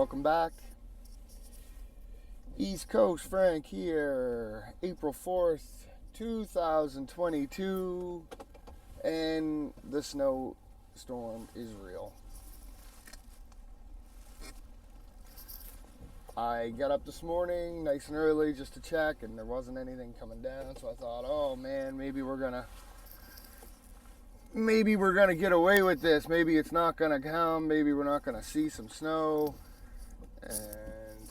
Welcome back. East Coast Frank here. April 4th, 2022. And the snowstorm is real. I got up this morning nice and early just to check, and there wasn't anything coming down. So I thought, oh man, maybe we're gonna get away with this. Maybe it's not gonna come. Maybe we're not gonna see some snow. And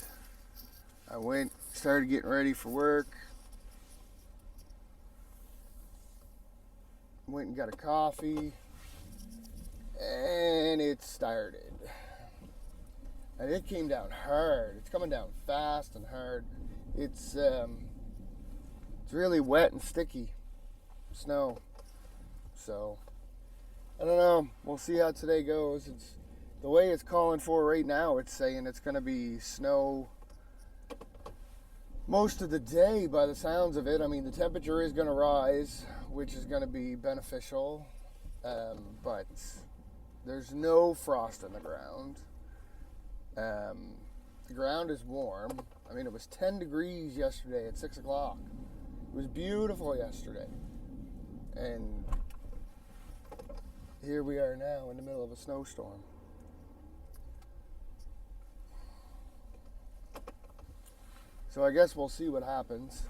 I started getting ready for work. Went and got a coffee, and it started. And it came down hard. It's coming down fast and hard. It's really wet and sticky snow. So I don't know. We'll see how today goes. It's the way it's calling for right now. It's saying it's going to be snow most of the day by the sounds of it. I mean, the temperature is going to rise, which is going to be beneficial. But there's no frost in the ground. The ground is warm. I mean, it was 10 degrees yesterday at 6 o'clock. It was beautiful yesterday. And here we are now in the middle of a snowstorm. So I guess we'll see what happens.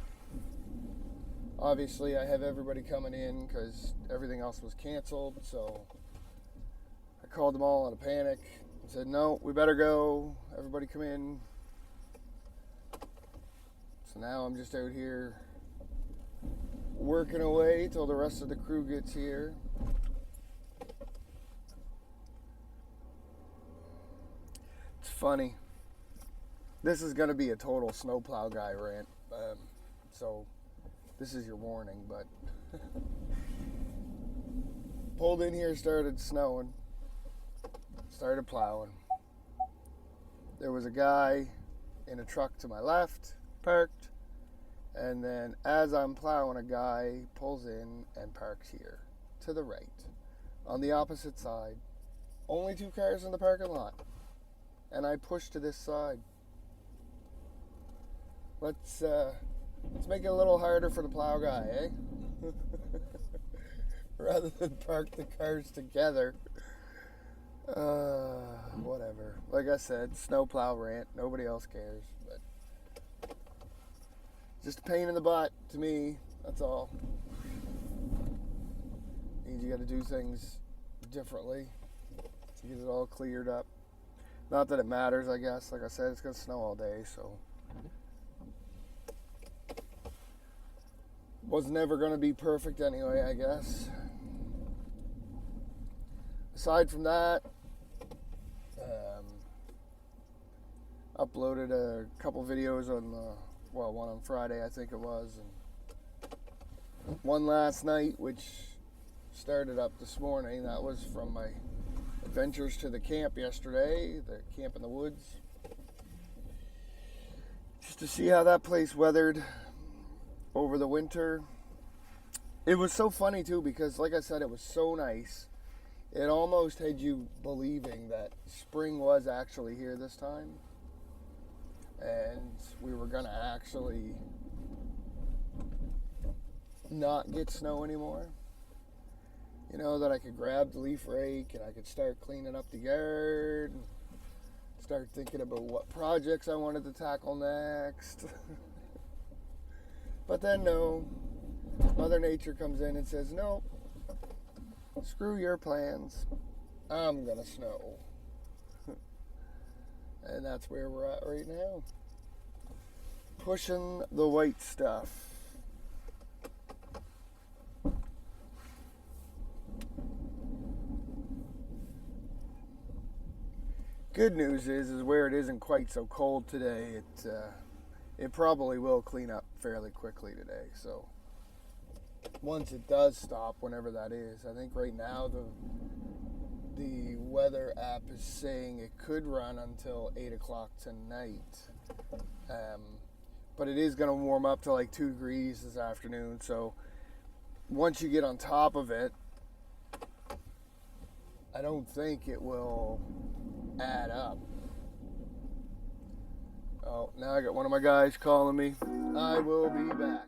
Obviously, I have everybody coming in because everything else was canceled. So I called them all in a panic and said, no, we better go. Everybody come in. So now I'm just out here working away till the rest of the crew gets here. It's funny. This is going to be a total snowplow guy rant. So this is your warning, but pulled in here, started snowing, started plowing. There was a guy in a truck to my left, parked, and then as I'm plowing, a guy pulls in and parks here to the right on the opposite side. Only 2 cars in the parking lot, and I push to this side. Let's make it a little harder for the plow guy, eh? Rather than park the cars together. Whatever. Like I said, snowplow rant. Nobody else cares. But just a pain in the butt to me. That's all. Means you got to do things differently to get it all cleared up. Not that it matters, I guess. Like I said, it's going to snow all day, so. Was never going to be perfect anyway, I guess. Aside from that, uploaded a couple videos on one on Friday, I think it was, and one last night, which started up this morning. That was from my adventures to the camp yesterday, the camp in the woods, just to see how that place weathered over the winter. It was so funny too, because like I said, it was so nice. It almost had you believing that spring was actually here this time, and we were gonna actually not get snow anymore. You know, that I could grab the leaf rake and I could start cleaning up the yard and start thinking about what projects I wanted to tackle next. But then no, Mother Nature comes in and says, no, screw your plans, I'm gonna snow. And that's where we're at right now. Pushing the white stuff. Good news is where it isn't quite so cold today, it probably will clean up fairly quickly today. So once it does stop, whenever that is, I think right now the weather app is saying it could run until 8 o'clock tonight. But it is going to warm up to like 2 degrees this afternoon. So once you get on top of it, I don't think it will add up. Oh, now I got one of my guys calling me. I will be back.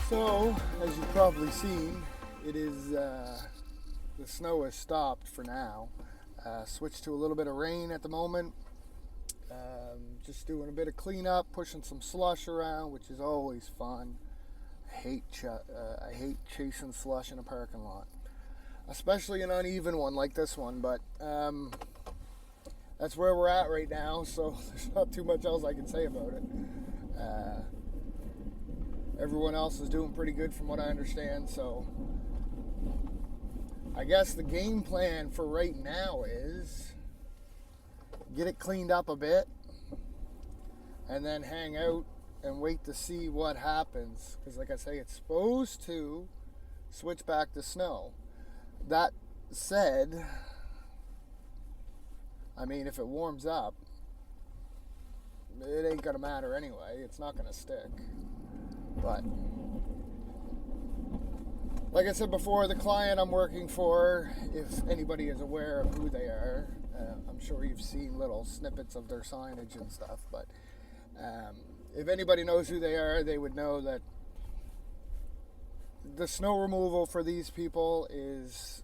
So, as you've probably seen, it is the snow has stopped for now. Switched to a little bit of rain at the moment. Just doing a bit of cleanup, pushing some slush around, which is always fun. I hate chasing slush in a parking lot, especially an uneven one like this one. But that's where we're at right now, so there's not too much else I can say about it. Everyone else is doing pretty good from what I understand, so I guess the game plan for right now is get it cleaned up a bit and then hang out and wait to see what happens, because like I say, it's supposed to switch back to snow. That said, I mean, if it warms up, it ain't gonna matter anyway. It's not gonna stick. But like I said before, the client I'm working for, if anybody is aware of who they are, I'm sure you've seen little snippets of their signage and stuff, but if anybody knows who they are, they would know that the snow removal for these people is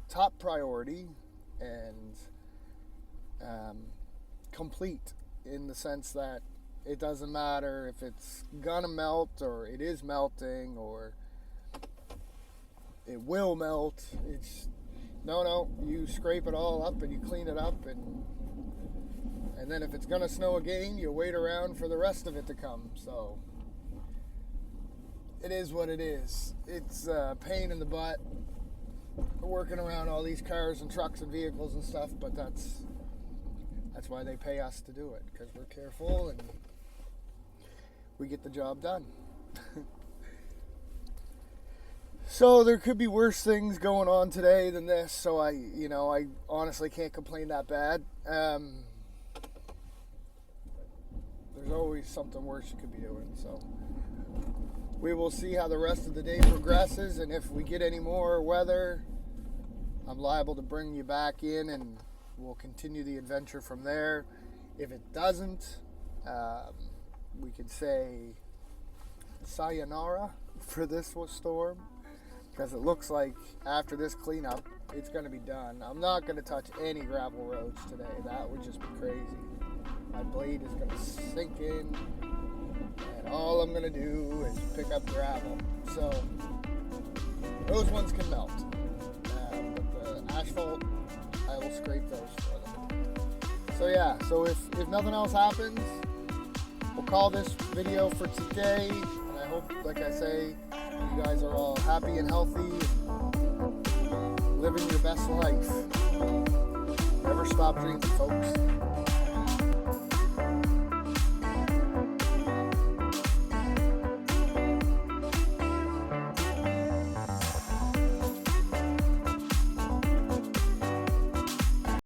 top priority and complete, in the sense that it doesn't matter if it's gonna melt or it is melting or it will melt. It's no, you scrape it all up and you clean it up, and then if it's gonna snow again, you wait around for the rest of it to come. So it is what it is. It's a pain in the butt working around all these cars and trucks and vehicles and stuff, but that's why they pay us to do it, because we're careful and we get the job done. So there could be worse things going on today than this, so I honestly can't complain that bad. There's always something worse you could be doing, so we will see how the rest of the day progresses, and if we get any more weather, I'm liable to bring you back in and we'll continue the adventure from there. If it doesn't, we could say sayonara for this storm, because it looks like after this cleanup, it's going to be done. I'm not going to touch any gravel roads today. That would just be crazy. My blade is going to sink in, and all I'm going to do is pick up gravel. So those ones can melt, but the asphalt, I will scrape those for them. So yeah, so if nothing else happens, we'll call this video for today, and I hope, like I say, you guys are all happy and healthy, living your best life. Never stop dreaming, folks.